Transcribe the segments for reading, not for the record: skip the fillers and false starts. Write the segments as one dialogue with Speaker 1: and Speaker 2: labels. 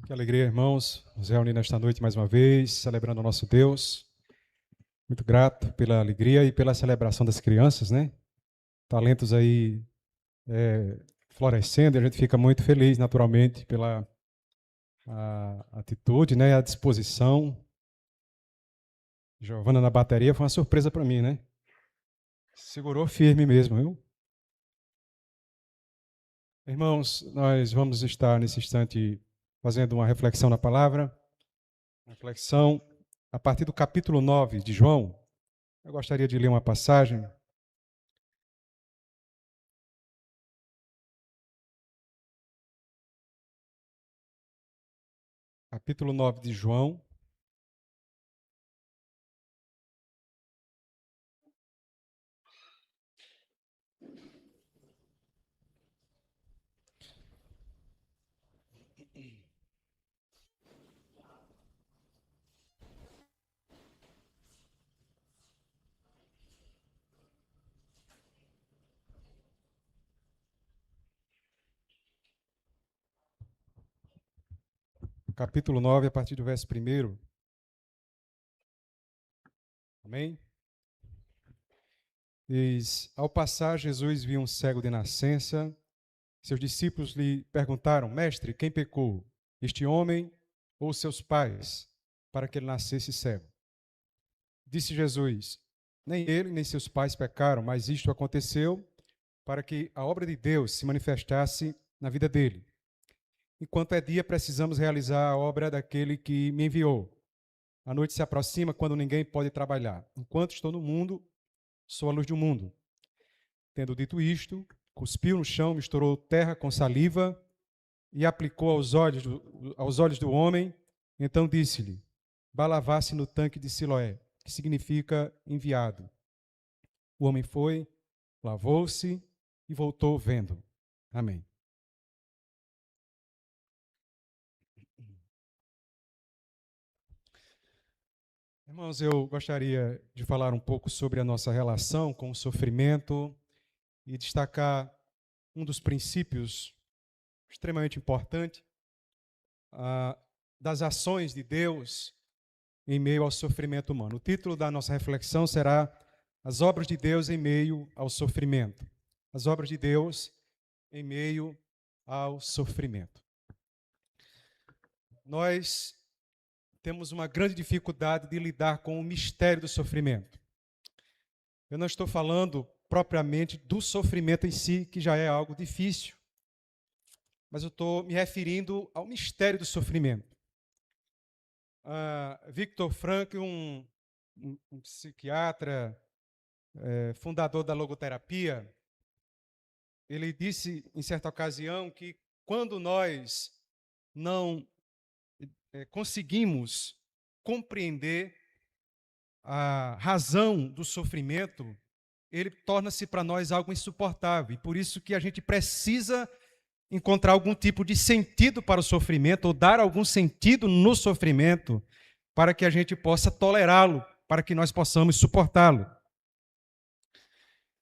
Speaker 1: Que alegria, irmãos, nos reunir nesta noite mais uma vez, celebrando o nosso Deus. Muito grato pela alegria e pela celebração das crianças, né? Talentos aí florescendo, e a gente fica muito feliz, naturalmente, pela atitude, né? A disposição. Giovana na bateria foi uma surpresa para mim, né? Segurou firme mesmo, viu? Irmãos, nós vamos estar nesse instante fazendo uma reflexão na palavra, reflexão a partir do capítulo 9 de João. Eu gostaria de ler uma passagem. Capítulo 9 de João. Capítulo 9, a partir do verso 1. Amém? Diz: Ao passar, Jesus viu um cego de nascença. Seus discípulos lhe perguntaram: Mestre, quem pecou, este homem ou seus pais, para que ele nascesse cego? Disse Jesus: Nem ele nem seus pais pecaram, mas isto aconteceu para que a obra de Deus se manifestasse na vida dele. Enquanto é dia, precisamos realizar a obra daquele que me enviou. A noite se aproxima quando ninguém pode trabalhar. Enquanto estou no mundo, sou a luz do mundo. Tendo dito isto, cuspiu no chão, misturou terra com saliva e aplicou aos olhos do homem. Então disse-lhe: vá lavar-se no tanque de Siloé, que significa enviado. O homem foi, lavou-se e voltou vendo. Amém. Irmãos, eu gostaria de falar um pouco sobre a nossa relação com o sofrimento e destacar um dos princípios extremamente importante das ações de Deus em meio ao sofrimento humano. O título da nossa reflexão será As obras de Deus em meio ao sofrimento. As obras de Deus em meio ao sofrimento. Nós temos uma grande dificuldade de lidar com o mistério do sofrimento. Eu não estou falando propriamente do sofrimento em si, que já é algo difícil, mas eu estou me referindo ao mistério do sofrimento. Viktor Frankl, um psiquiatra, fundador da logoterapia, ele disse em certa ocasião que quando nós não conseguimos compreender a razão do sofrimento, ele torna-se para nós algo insuportável. E por isso que a gente precisa encontrar algum tipo de sentido para o sofrimento, ou dar algum sentido no sofrimento, para que a gente possa tolerá-lo, para que nós possamos suportá-lo.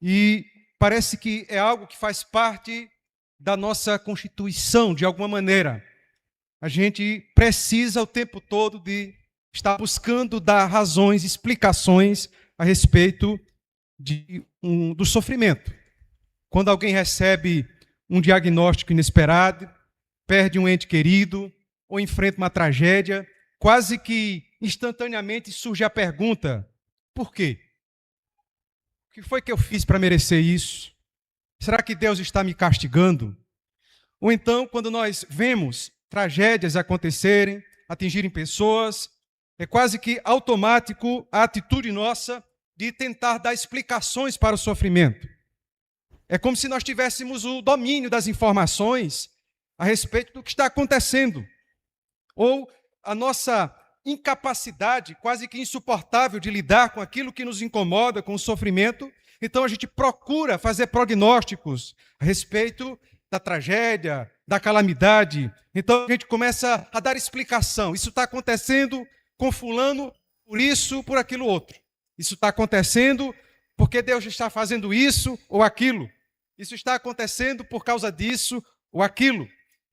Speaker 1: E parece que é algo que faz parte da nossa constituição, de alguma maneira. A gente precisa o tempo todo de estar buscando dar razões, explicações a respeito do sofrimento. Quando alguém recebe um diagnóstico inesperado, perde um ente querido ou enfrenta uma tragédia, quase que instantaneamente surge a pergunta: por quê? O que foi que eu fiz para merecer isso? Será que Deus está me castigando? Ou então, quando nós vemos tragédias acontecerem, atingirem pessoas, é quase que automático a atitude nossa de tentar dar explicações para o sofrimento. É como se nós tivéssemos o domínio das informações a respeito do que está acontecendo. Ou a nossa incapacidade, quase que insuportável, de lidar com aquilo que nos incomoda, com o sofrimento. Então a gente procura fazer prognósticos a respeito da tragédia, da calamidade. Então a gente começa a dar explicação. Isso está acontecendo com fulano, por isso, por aquilo outro. Isso está acontecendo porque Deus está fazendo isso ou aquilo. Isso está acontecendo por causa disso ou aquilo.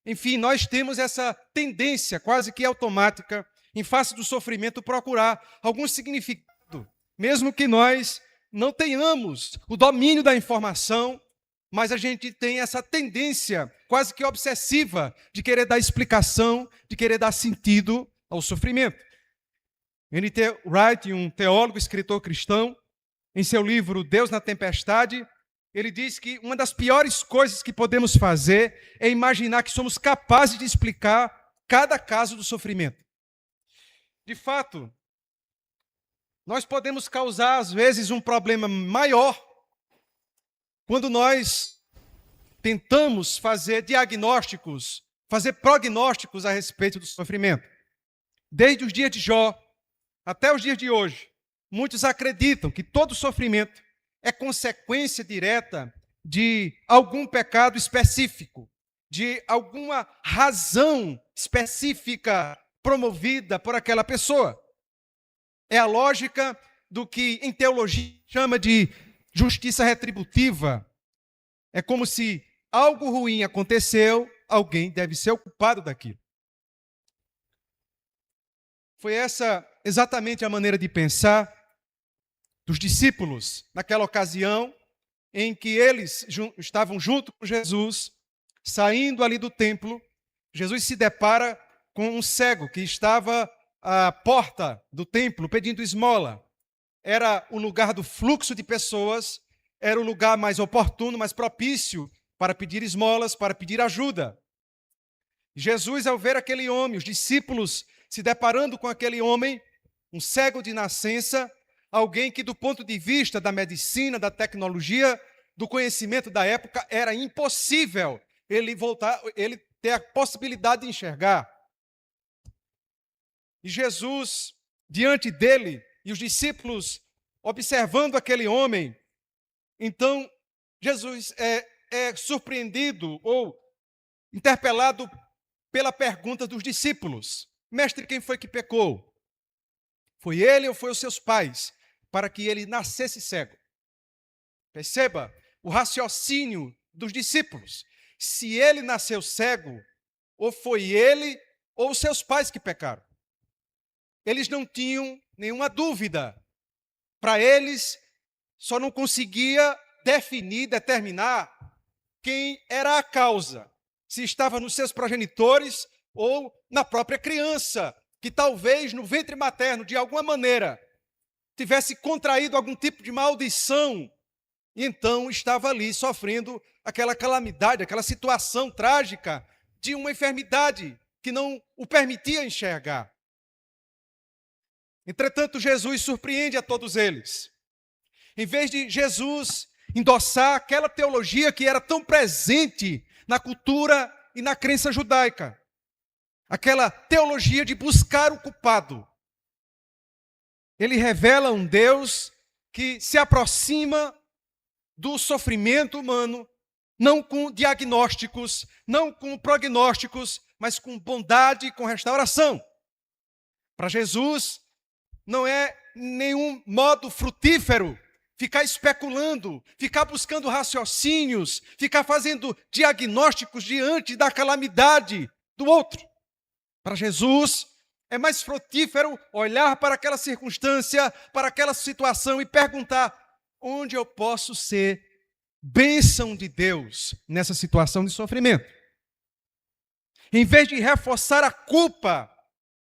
Speaker 1: Enfim, nós temos essa tendência quase que automática, em face do sofrimento, procurar algum significado, mesmo que nós não tenhamos o domínio da informação, mas a gente tem essa tendência quase que obsessiva de querer dar explicação, de querer dar sentido ao sofrimento. N.T. Wright, um teólogo, escritor cristão, em seu livro Deus na Tempestade, ele diz que uma das piores coisas que podemos fazer é imaginar que somos capazes de explicar cada caso do sofrimento. De fato, nós podemos causar, às vezes, um problema maior quando nós tentamos fazer diagnósticos, fazer prognósticos a respeito do sofrimento. Desde os dias de Jó até os dias de hoje, muitos acreditam que todo sofrimento é consequência direta de algum pecado específico, de alguma razão específica promovida por aquela pessoa. É a lógica do que em teologia chama de justiça retributiva. É como se algo ruim aconteceu, alguém deve ser o culpado daquilo. Foi essa exatamente a maneira de pensar dos discípulos naquela ocasião em que eles estavam junto com Jesus, saindo ali do templo. Jesus se depara com um cego que estava à porta do templo pedindo esmola. Era o lugar do fluxo de pessoas, era o lugar mais oportuno, mais propício para pedir esmolas, para pedir ajuda. Jesus, ao ver aquele homem, os discípulos se deparando com aquele homem, um cego de nascença, alguém que do ponto de vista da medicina, da tecnologia, do conhecimento da época, era impossível ele ter a possibilidade de enxergar. E Jesus, diante dele, e os discípulos observando aquele homem, então Jesus é surpreendido ou interpelado pela pergunta dos discípulos: Mestre, quem foi que pecou? Foi ele ou foi os seus pais, para que ele nascesse cego? Perceba o raciocínio dos discípulos. Se ele nasceu cego, ou foi ele ou os seus pais que pecaram. Eles não tinham nenhuma dúvida. Para eles, só não conseguia determinar quem era a causa. Se estava nos seus progenitores ou na própria criança, que talvez no ventre materno, de alguma maneira, tivesse contraído algum tipo de maldição, e então estava ali sofrendo aquela calamidade, aquela situação trágica de uma enfermidade que não o permitia enxergar. Entretanto, Jesus surpreende a todos eles. Em vez de Jesus endossar aquela teologia que era tão presente na cultura e na crença judaica, aquela teologia de buscar o culpado, ele revela um Deus que se aproxima do sofrimento humano, não com diagnósticos, não com prognósticos, mas com bondade e com restauração. Para Jesus, não é nenhum modo frutífero ficar especulando, ficar buscando raciocínios, ficar fazendo diagnósticos diante da calamidade do outro. Para Jesus, é mais frutífero olhar para aquela circunstância, para aquela situação e perguntar: onde eu posso ser bênção de Deus nessa situação de sofrimento? Em vez de reforçar a culpa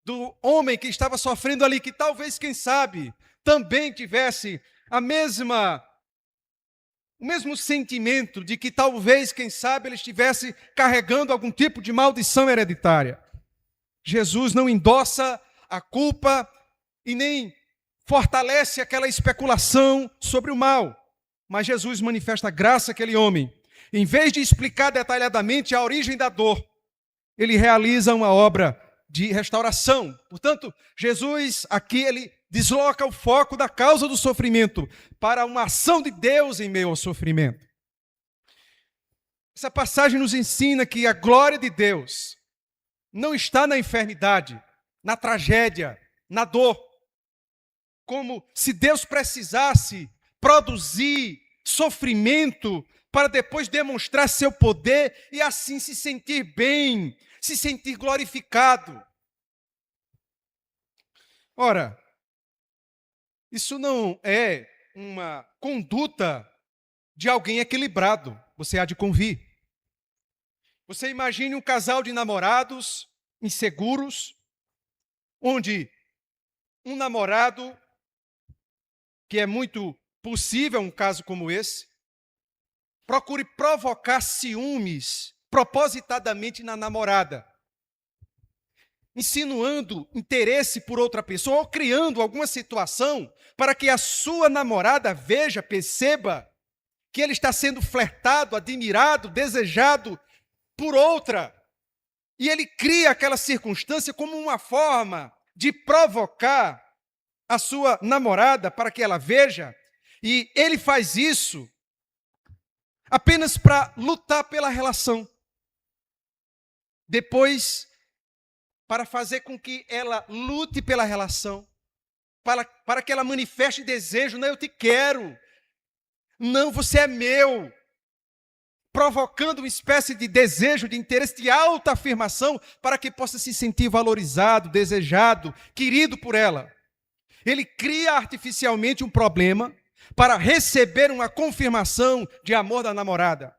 Speaker 1: do homem que estava sofrendo ali, que talvez, quem sabe, também tivesse o mesmo sentimento de que talvez, quem sabe, ele estivesse carregando algum tipo de maldição hereditária. Jesus não endossa a culpa e nem fortalece aquela especulação sobre o mal, mas Jesus manifesta graça àquele homem. Em vez de explicar detalhadamente a origem da dor, ele realiza uma obra de restauração. Portanto, Jesus aqui ele desloca o foco da causa do sofrimento para uma ação de Deus em meio ao sofrimento. Essa passagem nos ensina que a glória de Deus não está na enfermidade, na tragédia, na dor. Como se Deus precisasse produzir sofrimento para depois demonstrar seu poder e assim se sentir bem, se sentir glorificado. Ora, isso não é uma conduta de alguém equilibrado, você há de convir. Você imagine um casal de namorados inseguros, onde um namorado, que é muito possível um caso como esse, procure provocar ciúmes propositadamente na namorada, insinuando interesse por outra pessoa ou criando alguma situação para que a sua namorada veja, perceba que ele está sendo flertado, admirado, desejado por outra. E ele cria aquela circunstância como uma forma de provocar a sua namorada para que ela veja. E ele faz isso apenas para lutar pela relação. Depois, para fazer com que ela lute pela relação, para que ela manifeste desejo. Não, eu te quero. Não, você é meu. Provocando uma espécie de desejo, de interesse, de autoafirmação, para que possa se sentir valorizado, desejado, querido por ela. Ele cria artificialmente um problema para receber uma confirmação de amor da namorada.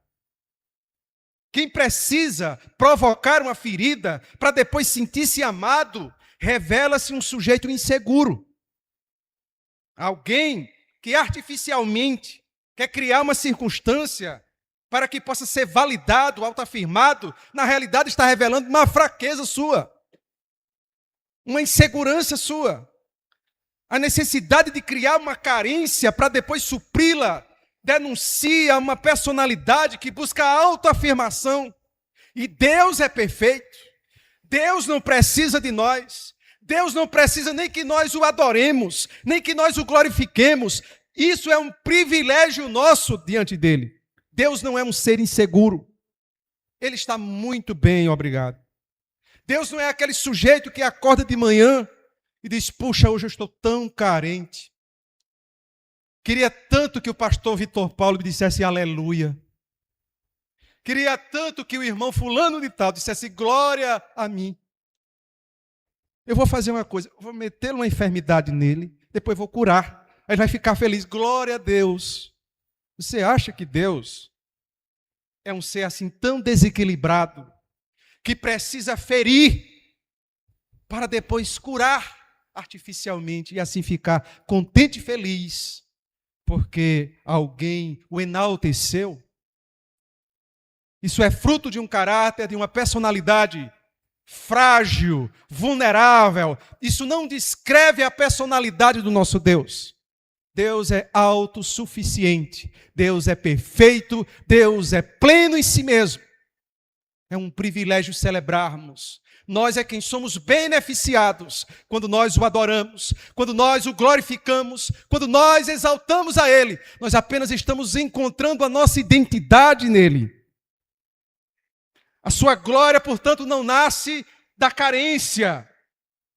Speaker 1: Quem precisa provocar uma ferida para depois sentir-se amado, revela-se um sujeito inseguro. Alguém que artificialmente quer criar uma circunstância para que possa ser validado, autoafirmado, na realidade está revelando uma fraqueza sua, uma insegurança sua, a necessidade de criar uma carência para depois supri-la, denuncia uma personalidade que busca a autoafirmação. E Deus é perfeito, Deus não precisa de nós, Deus não precisa nem que nós o adoremos, nem que nós o glorifiquemos. Isso é um privilégio nosso diante dele. Deus não é um ser inseguro. Ele está muito bem, obrigado. Deus não é aquele sujeito que acorda de manhã e diz, puxa, hoje eu estou tão carente. Queria tanto que o pastor Vitor Paulo me dissesse aleluia. Queria tanto que o irmão fulano de tal dissesse glória a mim. Eu vou fazer uma coisa, eu vou meter uma enfermidade nele, depois vou curar. Aí ele vai ficar feliz, glória a Deus. Você acha que Deus é um ser assim tão desequilibrado, que precisa ferir para depois curar artificialmente e assim ficar contente e feliz, porque alguém o enalteceu? Isso é fruto de um caráter, de uma personalidade frágil, vulnerável. Isso não descreve a personalidade do nosso Deus. Deus é autossuficiente, Deus é perfeito, Deus é pleno em si mesmo. É um privilégio celebrarmos. Nós é quem somos beneficiados quando nós o adoramos, quando nós o glorificamos, quando nós exaltamos a Ele. Nós apenas estamos encontrando a nossa identidade nele. A sua glória, portanto, não nasce da carência,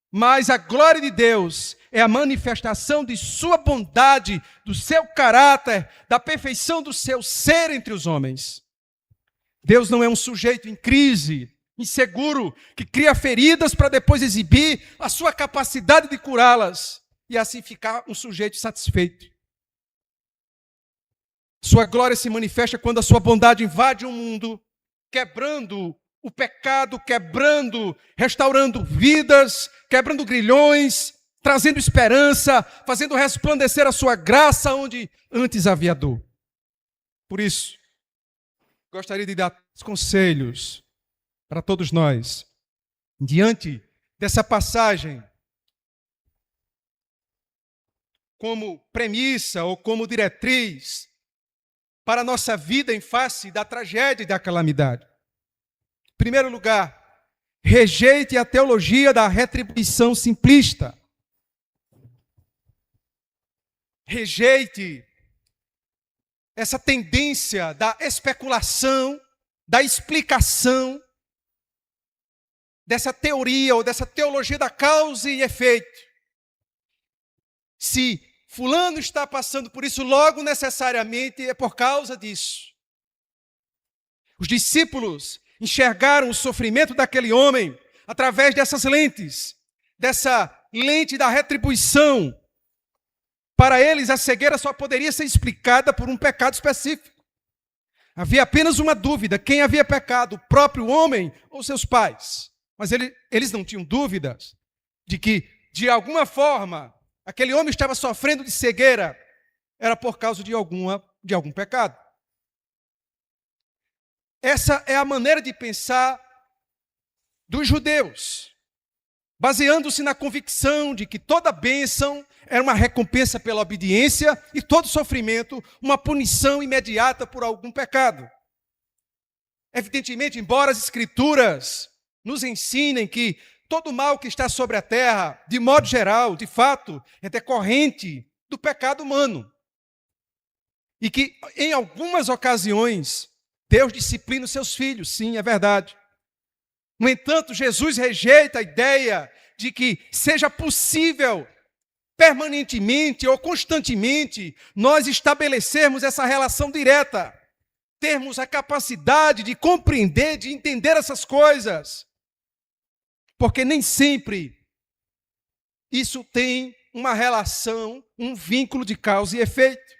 Speaker 1: mas a glória de Deus é a manifestação de sua bondade, do seu caráter, da perfeição do seu ser entre os homens. Deus não é um sujeito em crise, inseguro, que cria feridas para depois exibir a sua capacidade de curá-las e assim ficar um sujeito satisfeito. Sua glória se manifesta quando a sua bondade invade o mundo, quebrando o pecado, restaurando vidas, quebrando grilhões, trazendo esperança, fazendo resplandecer a sua graça onde antes havia dor. Por isso, gostaria de dar conselhos para todos nós, diante dessa passagem, como premissa ou como diretriz para a nossa vida em face da tragédia e da calamidade. Em primeiro lugar, rejeite a teologia da retribuição simplista. Rejeite essa tendência da especulação, da explicação, dessa teoria ou dessa teologia da causa e efeito. Se fulano está passando por isso, logo necessariamente é por causa disso. Os discípulos enxergaram o sofrimento daquele homem através dessas lentes, dessa lente da retribuição. Para eles, a cegueira só poderia ser explicada por um pecado específico. Havia apenas uma dúvida: quem havia pecado, o próprio homem ou seus pais? Mas eles não tinham dúvidas de que, de alguma forma, aquele homem estava sofrendo de cegueira, era por causa de algum pecado. Essa é a maneira de pensar dos judeus, baseando-se na convicção de que toda bênção era uma recompensa pela obediência e todo sofrimento uma punição imediata por algum pecado. Evidentemente, embora as Escrituras nos ensinem que todo mal que está sobre a terra, de modo geral, de fato, é decorrente do pecado humano. E que, em algumas ocasiões, Deus disciplina os seus filhos, sim, é verdade. No entanto, Jesus rejeita a ideia de que seja possível, permanentemente ou constantemente, nós estabelecermos essa relação direta, termos a capacidade de compreender, de entender essas coisas. Porque nem sempre isso tem uma relação, um vínculo de causa e efeito.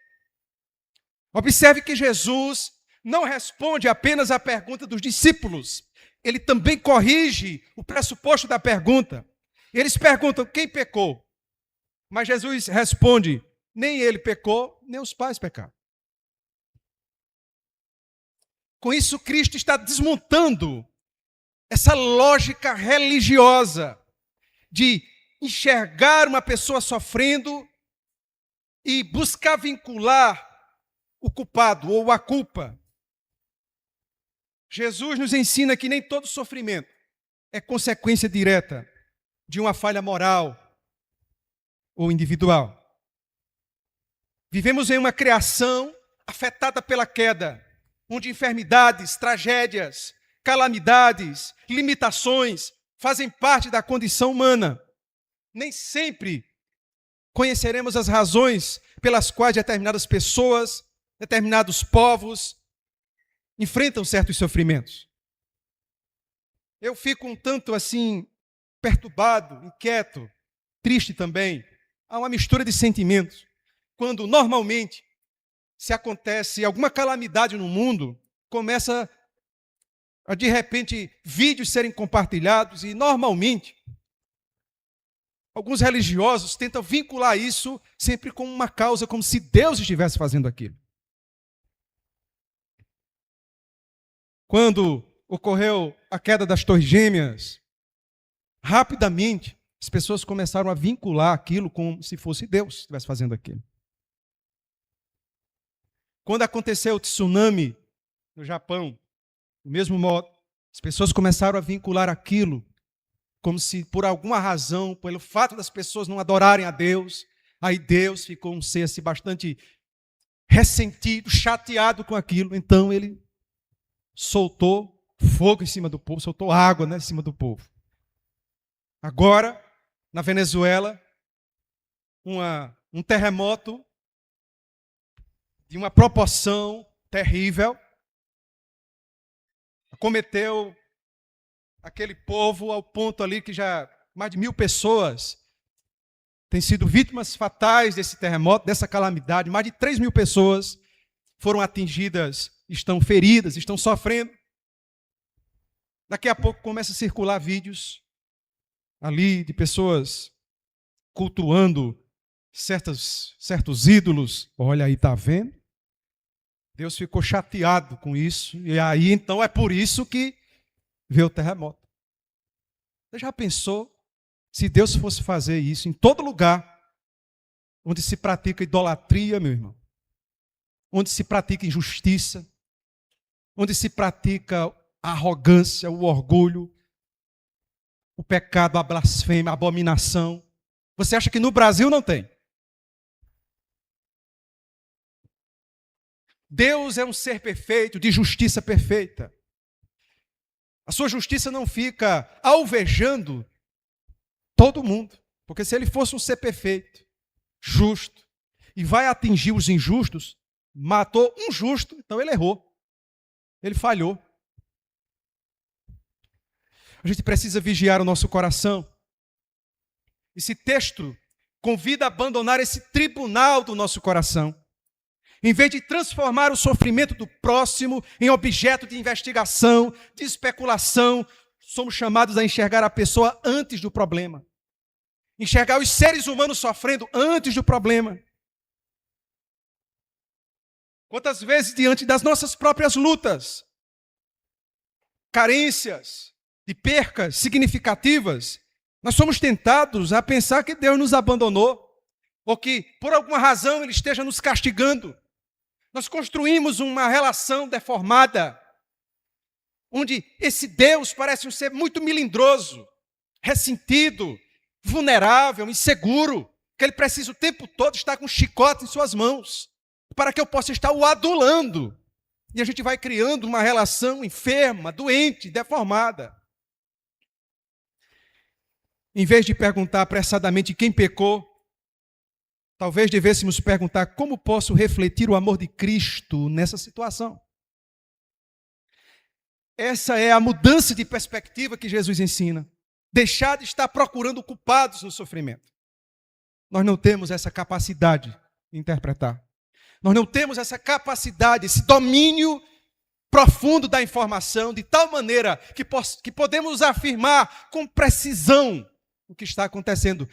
Speaker 1: Observe que Jesus não responde apenas à pergunta dos discípulos, ele também corrige o pressuposto da pergunta. Eles perguntam: quem pecou? Mas Jesus responde: nem ele pecou, nem os pais pecaram. Com isso, Cristo está desmontando essa lógica religiosa de enxergar uma pessoa sofrendo e buscar vincular o culpado ou a culpa. Jesus nos ensina que nem todo sofrimento é consequência direta de uma falha moral ou individual. Vivemos em uma criação afetada pela queda, onde enfermidades, tragédias, calamidades, limitações fazem parte da condição humana. Nem sempre conheceremos as razões pelas quais determinadas pessoas, determinados povos enfrentam certos sofrimentos. Eu fico um tanto assim perturbado, inquieto, triste também. Há uma mistura de sentimentos. Quando normalmente se acontece alguma calamidade no mundo, começa a de repente vídeos serem compartilhados e normalmente alguns religiosos tentam vincular isso sempre com uma causa, como se Deus estivesse fazendo aquilo. Quando ocorreu a queda das Torres Gêmeas, rapidamente as pessoas começaram a vincular aquilo como se fosse Deus que estivesse fazendo aquilo. Quando aconteceu o tsunami no Japão, do mesmo modo, as pessoas começaram a vincular aquilo como se por alguma razão, pelo fato das pessoas não adorarem a Deus, aí Deus ficou um ser assim, bastante ressentido, chateado com aquilo, então ele soltou fogo em cima do povo, soltou água, em cima do povo. Agora, na Venezuela, um terremoto de uma proporção terrível acometeu aquele povo ao ponto ali que já mais de 1.000 pessoas têm sido vítimas fatais desse terremoto, dessa calamidade. Mais de 3.000 pessoas foram atingidas, estão feridas, estão sofrendo. Daqui a pouco começa a circular vídeos ali de pessoas cultuando certos ídolos. Olha aí, está vendo? Deus ficou chateado com isso. E aí, então, é por isso que veio o terremoto. Você já pensou se Deus fosse fazer isso em todo lugar onde se pratica idolatria, meu irmão? Onde se pratica injustiça? Onde se pratica a arrogância, o orgulho, o pecado, a blasfêmia, a abominação. Você acha que no Brasil não tem? Deus é um ser perfeito, de justiça perfeita. A sua justiça não fica alvejando todo mundo. Porque se ele fosse um ser perfeito, justo, e vai atingir os injustos, matou um justo, então ele errou. Ele falhou. A gente precisa vigiar o nosso coração. Esse texto convida a abandonar esse tribunal do nosso coração. Em vez de transformar o sofrimento do próximo em objeto de investigação, de especulação, somos chamados a enxergar a pessoa antes do problema. Enxergar os seres humanos sofrendo antes do problema. Quantas vezes, diante das nossas próprias lutas, carências e percas significativas, nós somos tentados a pensar que Deus nos abandonou, ou que, por alguma razão, Ele esteja nos castigando. Nós construímos uma relação deformada, onde esse Deus parece um ser muito melindroso, ressentido, vulnerável, inseguro, que Ele precisa o tempo todo estar com um chicote em suas mãos, para que eu possa estar o adulando. E a gente vai criando uma relação enferma, doente, deformada. Em vez de perguntar apressadamente quem pecou, talvez devêssemos perguntar como posso refletir o amor de Cristo nessa situação. Essa é a mudança de perspectiva que Jesus ensina. Deixar de estar procurando culpados no sofrimento. Nós não temos essa capacidade de interpretar. Nós não temos essa capacidade, esse domínio profundo da informação, de tal maneira que podemos afirmar com precisão o que está acontecendo.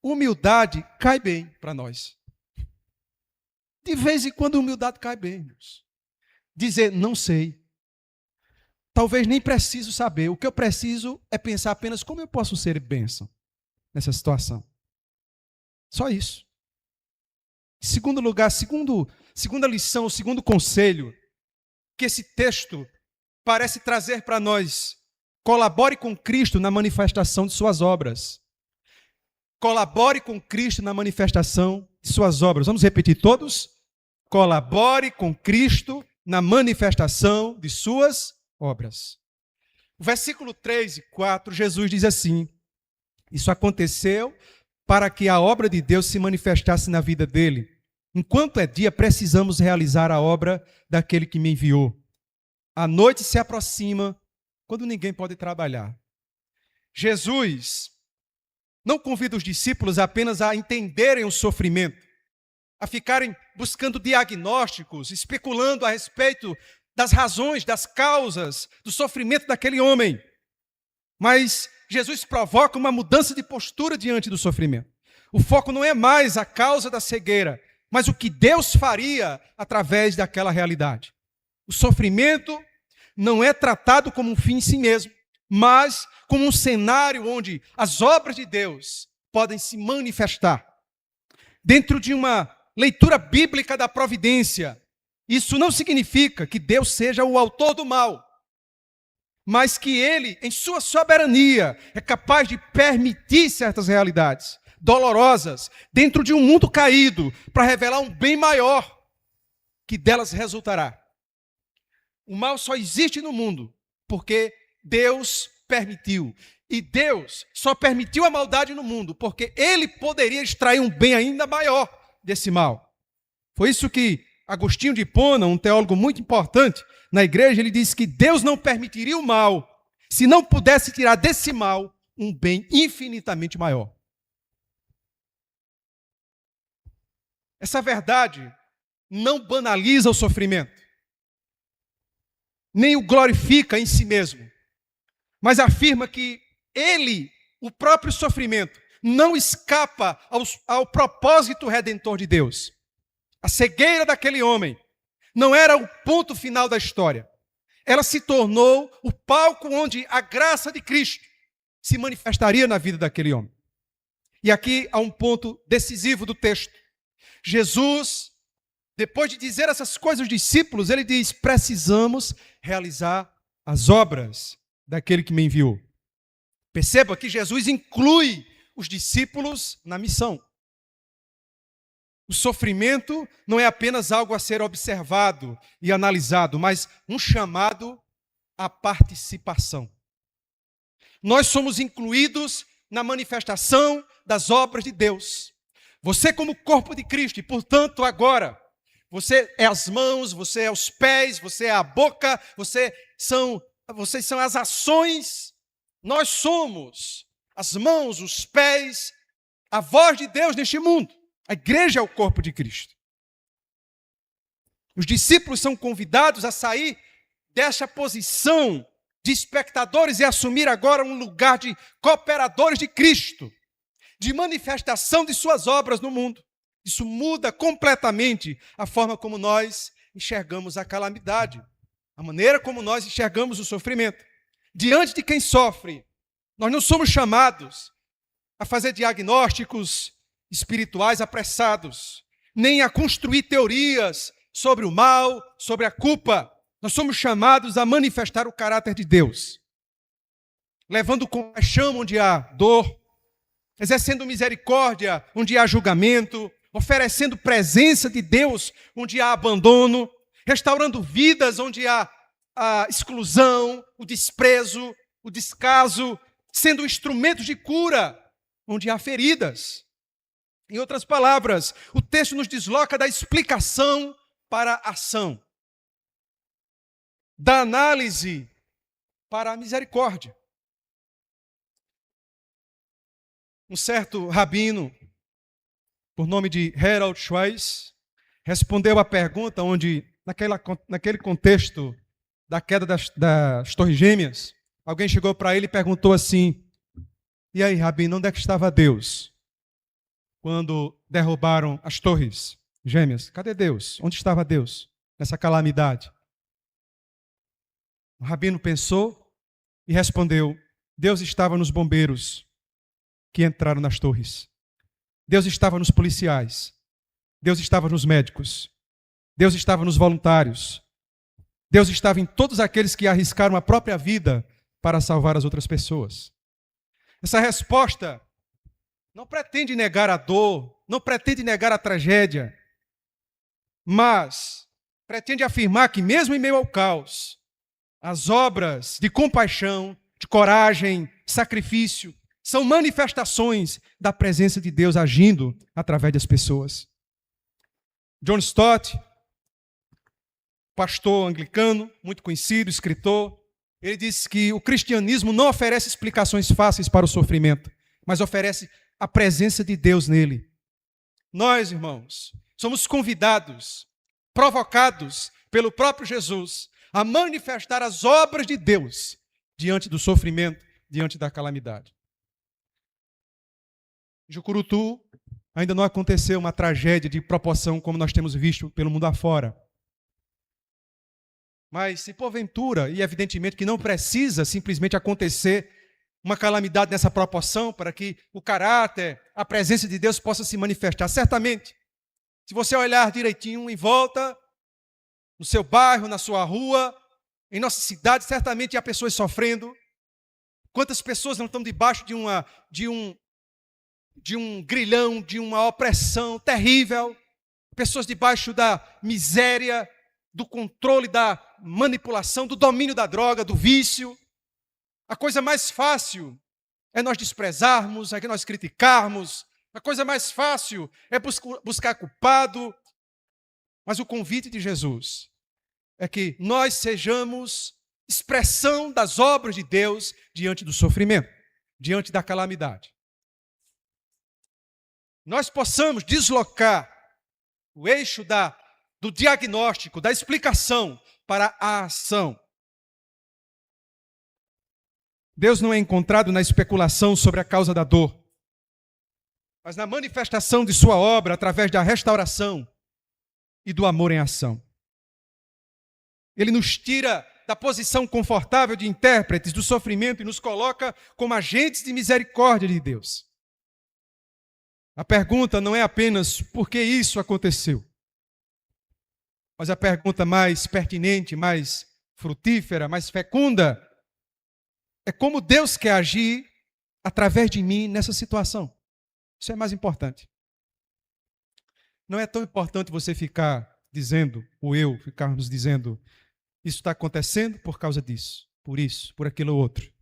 Speaker 1: Humildade cai bem para nós. De vez em quando, humildade cai bem, irmãos. Dizer, não sei. Talvez nem preciso saber. O que eu preciso é pensar apenas como eu posso ser bênção nessa situação. Só isso. Em segundo lugar, segunda lição, o segundo conselho que esse texto parece trazer para nós. Colabore com Cristo na manifestação de suas obras. Colabore com Cristo na manifestação de suas obras. Vamos repetir todos? Colabore com Cristo na manifestação de suas obras. O versículo 3 e 4, Jesus diz assim: isso aconteceu para que a obra de Deus se manifestasse na vida dele. Enquanto é dia, precisamos realizar a obra daquele que me enviou. A noite se aproxima, quando ninguém pode trabalhar. Jesus não convida os discípulos apenas a entenderem o sofrimento, a ficarem buscando diagnósticos, especulando a respeito das razões, das causas do sofrimento daquele homem. Mas Jesus provoca uma mudança de postura diante do sofrimento. O foco não é mais a causa da cegueira, mas o que Deus faria através daquela realidade. O sofrimento não é tratado como um fim em si mesmo, mas como um cenário onde as obras de Deus podem se manifestar. Dentro de uma leitura bíblica da providência, isso não significa que Deus seja o autor do mal, mas que Ele, em sua soberania, é capaz de permitir certas realidades dolorosas dentro de um mundo caído para revelar um bem maior que delas resultará. O mal só existe no mundo porque Deus permitiu. E Deus só permitiu a maldade no mundo porque Ele poderia extrair um bem ainda maior desse mal. Foi isso que Agostinho de Hipona, um teólogo muito importante na igreja, ele disse que Deus não permitiria o mal se não pudesse tirar desse mal um bem infinitamente maior. Essa verdade não banaliza o sofrimento, nem o glorifica em si mesmo, mas afirma que ele, o próprio sofrimento, não escapa ao propósito redentor de Deus. A cegueira daquele homem não era o ponto final da história. Ela se tornou o palco onde a graça de Cristo se manifestaria na vida daquele homem. E aqui há um ponto decisivo do texto. Jesus, depois de dizer essas coisas aos discípulos, ele diz: precisamos realizar as obras daquele que me enviou. Perceba que Jesus inclui os discípulos na missão. O sofrimento não é apenas algo a ser observado e analisado, mas um chamado à participação. Nós somos incluídos na manifestação das obras de Deus. Você como corpo de Cristo, e portanto agora, Você é as mãos, você é os pés, você é a boca, vocês são as ações. Nós somos as mãos, os pés, a voz de Deus neste mundo. A igreja é o corpo de Cristo. Os discípulos são convidados a sair dessa posição de espectadores e assumir agora um lugar de cooperadores de Cristo, de manifestação de suas obras no mundo. Isso muda completamente a forma como nós enxergamos a calamidade, a maneira como nós enxergamos o sofrimento. Diante de quem sofre, nós não somos chamados a fazer diagnósticos espirituais apressados, nem a construir teorias sobre o mal, sobre a culpa. Nós somos chamados a manifestar o caráter de Deus, levando compaixão onde há dor, exercendo misericórdia onde há julgamento, oferecendo presença de Deus onde há abandono, restaurando vidas onde há a exclusão, o desprezo, o descaso, sendo instrumentos de cura onde há feridas. Em outras palavras, o texto nos desloca da explicação para a ação, da análise para a misericórdia. Um certo rabino, por nome de Harold Schweitzer, respondeu à pergunta onde, naquele contexto da queda das Torres Gêmeas, alguém chegou para ele e perguntou assim: e aí, rabino, onde é que estava Deus quando derrubaram as Torres Gêmeas? Cadê Deus? Onde estava Deus nessa calamidade? O rabino pensou e respondeu: Deus estava nos bombeiros que entraram nas torres. Deus estava nos policiais. Deus estava nos médicos. Deus estava nos voluntários. Deus estava em todos aqueles que arriscaram a própria vida para salvar as outras pessoas. Essa resposta não pretende negar a dor, não pretende negar a tragédia, mas pretende afirmar que mesmo em meio ao caos, as obras de compaixão, de coragem, sacrifício, são manifestações da presença de Deus agindo através das pessoas. John Stott, pastor anglicano, muito conhecido, escritor, ele disse que o cristianismo não oferece explicações fáceis para o sofrimento, mas oferece a presença de Deus nele. Nós, irmãos, somos convidados, provocados pelo próprio Jesus a manifestar as obras de Deus diante do sofrimento, diante da calamidade. Em Jucurutu ainda não aconteceu uma tragédia de proporção como nós temos visto pelo mundo afora. Mas se porventura, e evidentemente que não precisa simplesmente acontecer uma calamidade nessa proporção para que o caráter, a presença de Deus possa se manifestar. Certamente, se você olhar direitinho em volta, no seu bairro, na sua rua, em nossa cidade, certamente há pessoas sofrendo. Quantas pessoas não estão debaixo de um grilhão, de uma opressão terrível, pessoas debaixo da miséria, do controle, da manipulação, do domínio da droga, do vício. A coisa mais fácil é nós desprezarmos, é que nós criticarmos. A coisa mais fácil é buscar culpado. Mas o convite de Jesus é que nós sejamos expressão das obras de Deus diante do sofrimento, diante da calamidade. Nós possamos deslocar o eixo do diagnóstico, da explicação para a ação. Deus não é encontrado na especulação sobre a causa da dor, mas na manifestação de sua obra através da restauração e do amor em ação. Ele nos tira da posição confortável de intérpretes do sofrimento e nos coloca como agentes de misericórdia de Deus. A pergunta não é apenas por que isso aconteceu, mas a pergunta mais pertinente, mais frutífera, mais fecunda, é como Deus quer agir através de mim nessa situação. Isso é mais importante. Não é tão importante você ficar dizendo, ou eu ficarmos dizendo, isso está acontecendo por causa disso, por aquilo ou outro.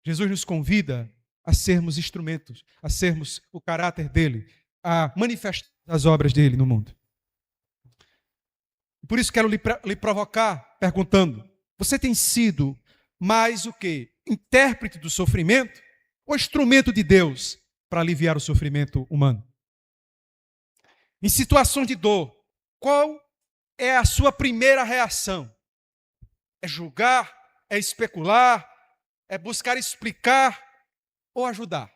Speaker 1: Jesus nos convida a sermos instrumentos, a sermos o caráter dele, a manifestar as obras dele no mundo. Por isso quero lhe provocar, perguntando: você tem sido mais o quê? Intérprete do sofrimento ou instrumento de Deus para aliviar o sofrimento humano? Em situações de dor, qual é a sua primeira reação? É julgar? É especular? É buscar explicar ou ajudar?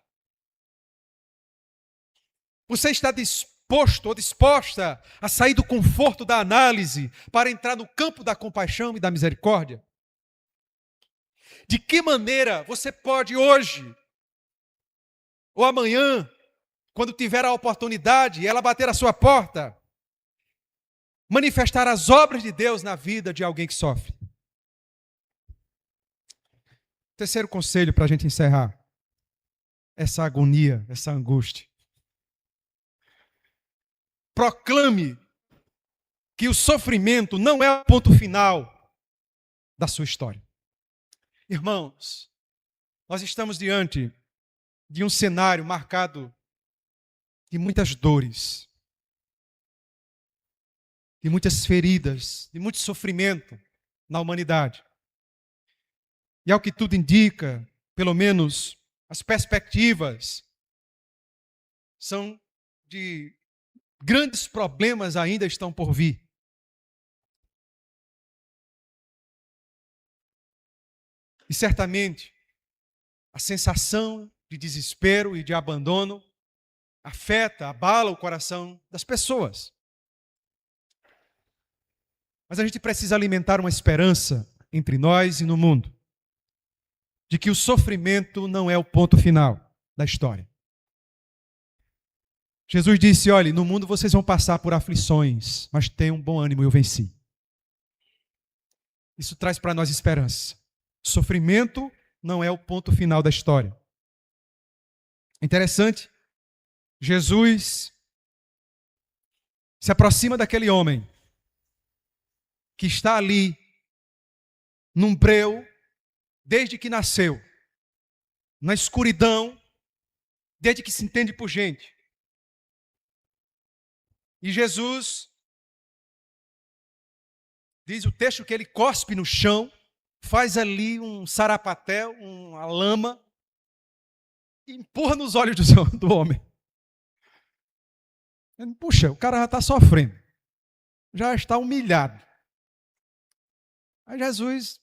Speaker 1: Você está disposto ou disposta a sair do conforto da análise para entrar no campo da compaixão e da misericórdia? De que maneira você pode hoje ou amanhã, quando tiver a oportunidade e ela bater a sua porta, manifestar as obras de Deus na vida de alguém que sofre? Terceiro conselho para a gente encerrar essa agonia, essa angústia. Proclame que o sofrimento não é o ponto final da sua história. Irmãos, nós estamos diante de um cenário marcado de muitas dores, de muitas feridas, de muito sofrimento na humanidade. E ao que tudo indica, pelo menos as perspectivas são de grandes problemas ainda estão por vir. E certamente a sensação de desespero e de abandono afeta, abala o coração das pessoas. Mas a gente precisa alimentar uma esperança entre nós e no mundo, de que o sofrimento não é o ponto final da história. Jesus disse: olhe, no mundo vocês vão passar por aflições, mas tenham bom ânimo, eu venci. Isso traz para nós esperança. Sofrimento não é o ponto final da história. Interessante, Jesus se aproxima daquele homem que está ali num breu desde que nasceu, na escuridão, desde que se entende por gente. E Jesus, diz o texto que ele cospe no chão, faz ali um sarapatel, uma lama, e empurra nos olhos do homem. Puxa, o cara já está sofrendo, já está humilhado. Aí Jesus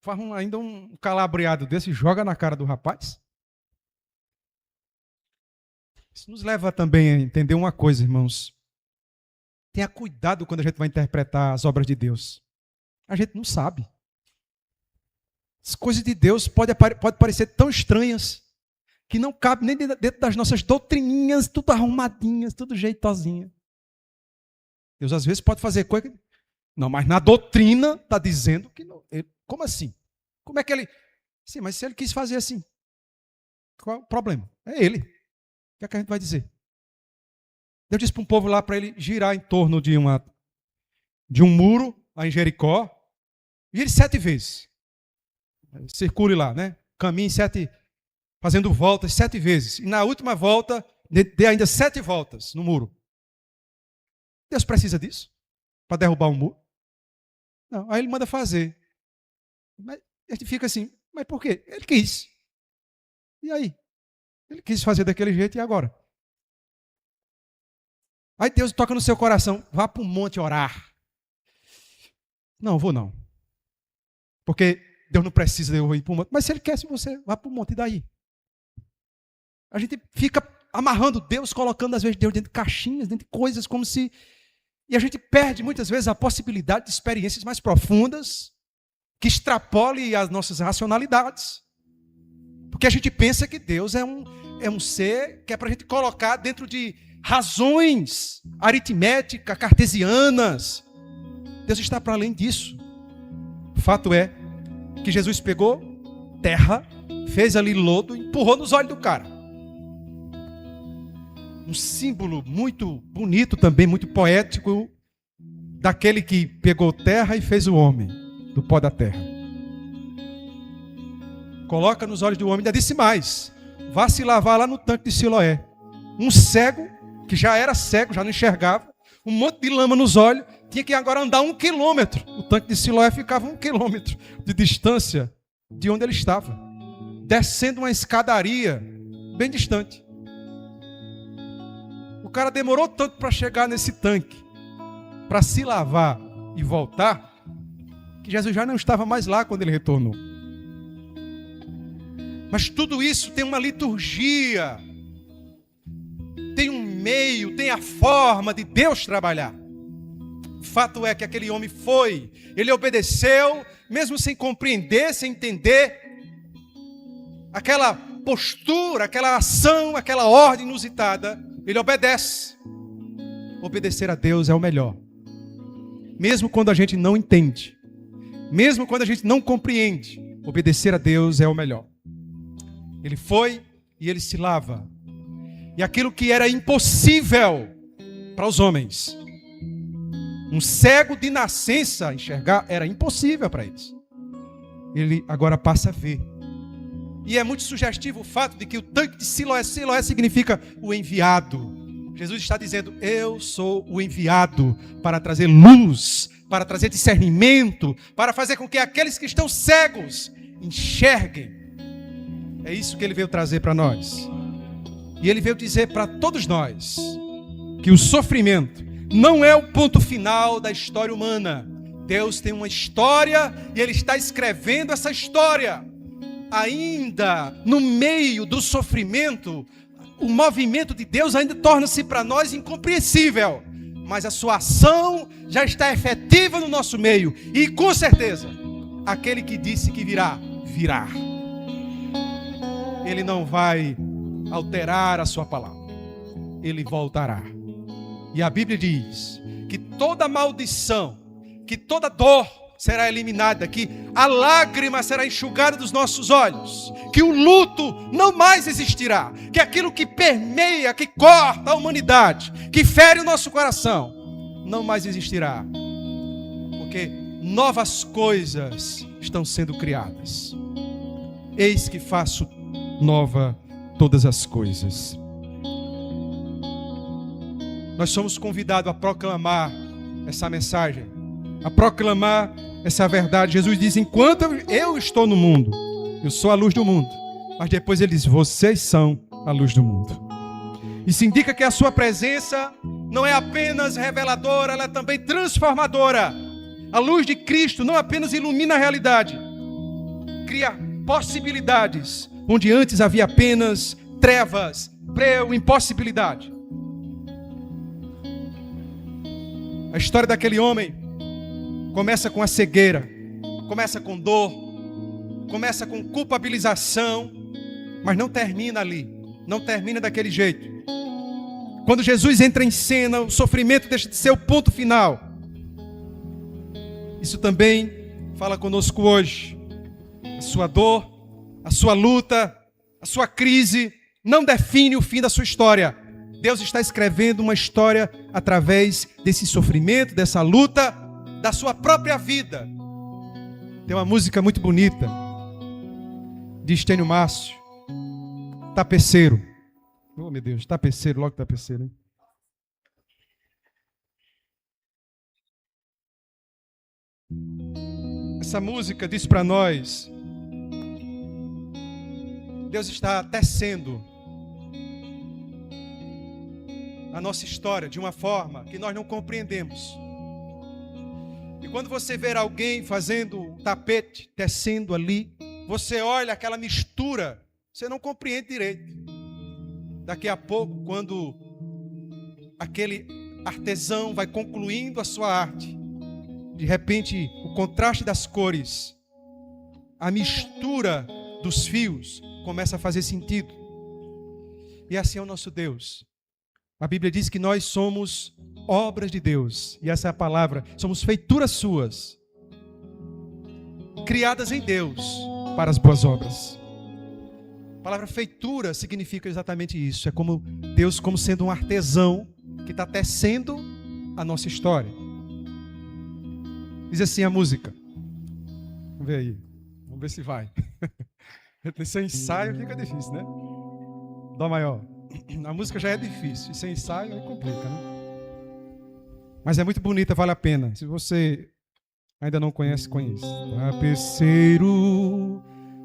Speaker 1: faz ainda um calabreado desse e joga na cara do rapaz. Isso nos leva também a entender uma coisa, irmãos. Tenha cuidado quando a gente vai interpretar as obras de Deus. A gente não sabe. As coisas de Deus podem parecer tão estranhas que não cabe nem dentro das nossas doutrininhas, tudo arrumadinhas, tudo jeitosinha. Deus às vezes pode fazer coisa... Não, mas na doutrina está dizendo que não. Como assim? Como é que ele... Sim, mas se ele quis fazer assim, qual é o problema? É ele. O que é que a gente vai dizer? Deus disse para um povo lá para ele girar em torno de um muro, lá em Jericó, gire 7 vezes. Circule lá, né? Caminhe 7, fazendo voltas 7 vezes. E na última volta, dê ainda 7 voltas no muro. Deus precisa disso? Para derrubar um muro? Não, aí ele manda fazer. Mas a gente fica assim, mas por quê? Ele quis. E aí? Ele quis fazer daquele jeito e agora? Aí Deus toca no seu coração, vá para o monte orar. Não, vou não. Porque Deus não precisa de eu ir para o monte. Mas se Ele quer, se você vá para o monte, e daí? A gente fica amarrando Deus, colocando às vezes Deus dentro de caixinhas, dentro de coisas, como se... E a gente perde muitas vezes a possibilidade de experiências mais profundas, que extrapolem as nossas racionalidades. Porque a gente pensa que Deus é um ser que é para a gente colocar dentro de razões aritméticas, cartesianas. Deus está para além disso. O fato é que Jesus pegou terra, fez ali lodo, empurrou nos olhos do cara. Um símbolo muito bonito também, muito poético, daquele que pegou terra e fez o homem do pó da terra. Coloca nos olhos do homem, ainda disse mais: vá se lavar lá no tanque de Siloé. Um cego, que já era cego, já não enxergava, um monte de lama nos olhos, tinha que agora andar 1 quilômetro. O tanque de Siloé ficava 1 quilômetro de distância de onde ele estava, descendo uma escadaria bem distante. O cara demorou tanto para chegar nesse tanque, para se lavar e voltar, que Jesus já não estava mais lá quando ele retornou. Mas tudo isso tem uma liturgia, tem um meio, tem a forma de Deus trabalhar. O fato é que aquele homem foi, ele obedeceu, mesmo sem compreender, sem entender, aquela postura, aquela ação, aquela ordem inusitada, ele obedece. Obedecer a Deus é o melhor. Mesmo quando a gente não entende, mesmo quando a gente não compreende, obedecer a Deus é o melhor. Ele foi e ele se lava. E aquilo que era impossível para os homens, um cego de nascença enxergar, era impossível para eles. Ele agora passa a ver. E é muito sugestivo o fato de que o tanque de Siloé, Siloé significa o enviado. Jesus está dizendo, eu sou o enviado para trazer luz, para trazer discernimento, para fazer com que aqueles que estão cegos enxerguem. É isso que ele veio trazer para nós. E ele veio dizer para todos nós que o sofrimento não é o ponto final da história humana. Deus tem uma história e ele está escrevendo essa história. Ainda no meio do sofrimento, o movimento de Deus ainda torna-se para nós incompreensível. Mas a sua ação já está efetiva no nosso meio. E com certeza, aquele que disse que virá, virá. Ele não vai alterar a sua palavra. Ele voltará. E a Bíblia diz que toda maldição, que toda dor será eliminada, que a lágrima será enxugada dos nossos olhos, que o luto não mais existirá, que aquilo que permeia, que corta a humanidade, que fere o nosso coração, não mais existirá. Porque novas coisas estão sendo criadas. Eis que faço nova todas as coisas. Nós somos convidados a proclamar essa mensagem, a proclamar essa verdade. Jesus diz, enquanto eu estou no mundo, eu sou a luz do mundo. Mas depois ele diz, vocês são a luz do mundo. Isso indica que a sua presença não é apenas reveladora, ela é também transformadora. A luz de Cristo não apenas ilumina a realidade, cria possibilidades, onde antes havia apenas trevas, breu, impossibilidade. A história daquele homem começa com a cegueira, começa com dor, começa com culpabilização, mas não termina ali, não termina daquele jeito. Quando Jesus entra em cena, o sofrimento deixa de ser o ponto final. Isso também fala conosco hoje. A sua dor, a sua luta, a sua crise não define o fim da sua história. Deus está escrevendo uma história através desse sofrimento, dessa luta, da sua própria vida. Tem uma música muito bonita de Estênio Márcio, Tapeceiro. Oh, meu Deus, tapeceiro, logo tapeceiro, hein? Essa música diz para nós, Deus está tecendo a nossa história de uma forma que nós não compreendemos. E quando você ver alguém fazendo um tapete, tecendo ali, você olha aquela mistura, você não compreende direito. Daqui a pouco, quando aquele artesão vai concluindo a sua arte, de repente, o contraste das cores, a mistura dos fios começa a fazer sentido. E assim é o nosso Deus. A Bíblia diz que nós somos obras de Deus, e essa é a palavra, somos feituras suas, criadas em Deus para as boas obras. A palavra feitura significa exatamente isso, é como Deus como sendo um artesão que está tecendo a nossa história. Diz assim a música, vamos ver aí, vamos ver se vai. Sem ensaio fica difícil, né? Dó maior. A música já é difícil, e sem ensaio aí complica, né? Mas é muito bonita, vale a pena. Se você ainda não conhece, conheça. Tapeceiro,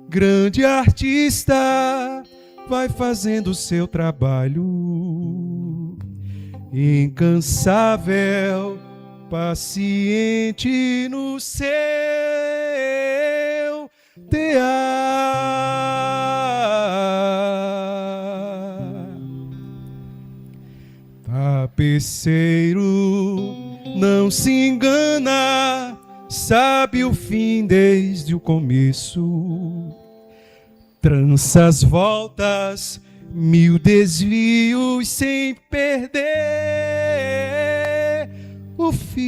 Speaker 1: grande artista, vai fazendo o seu trabalho. Incansável, paciente no seu tear. Tapeceiro, não se engana, sabe o fim desde o começo. Tranças, voltas, mil desvios sem perder o fio.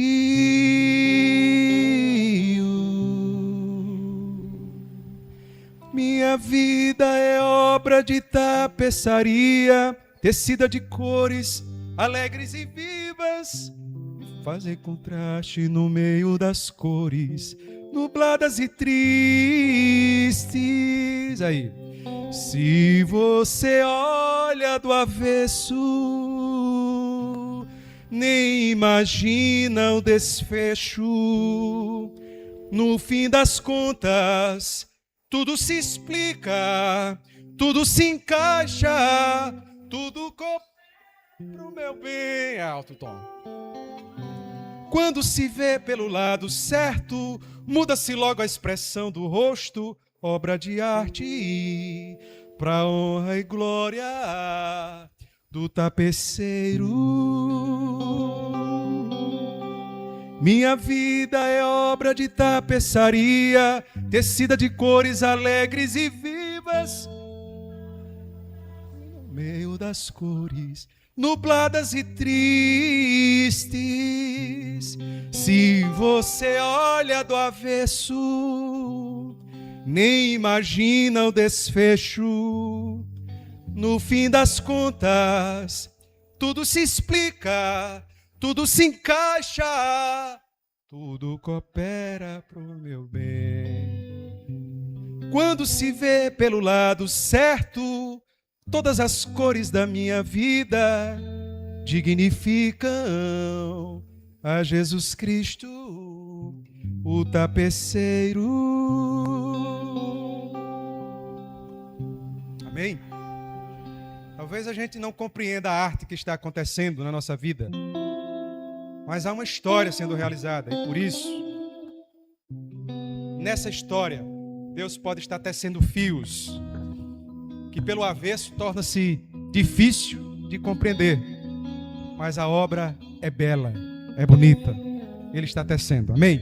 Speaker 1: Minha vida é obra de tapeçaria, tecida de cores alegres e vivas, fazer contraste no meio das cores nubladas e tristes. Aí, se você olha do avesso, nem imagina o desfecho. No fim das contas, tudo se explica, tudo se encaixa, tudo coopera pro meu bem. Alto tom. Quando se vê pelo lado certo, muda-se logo a expressão do rosto, obra de arte, pra honra e glória do tapeceiro. Minha vida é obra de tapeçaria, tecida de cores alegres e vivas, no meio das cores nubladas e tristes. Se você olha do avesso, nem imagina o desfecho. No fim das contas, tudo se explica, tudo se encaixa, tudo coopera pro meu bem. Quando se vê pelo lado certo, todas as cores da minha vida dignificam a Jesus Cristo, o tapeceiro. Amém? Talvez a gente não compreenda a arte que está acontecendo na nossa vida, mas há uma história sendo realizada, e por isso, nessa história, Deus pode estar tecendo fios que pelo avesso torna-se difícil de compreender, mas a obra é bela, é bonita. Ele está tecendo. Amém?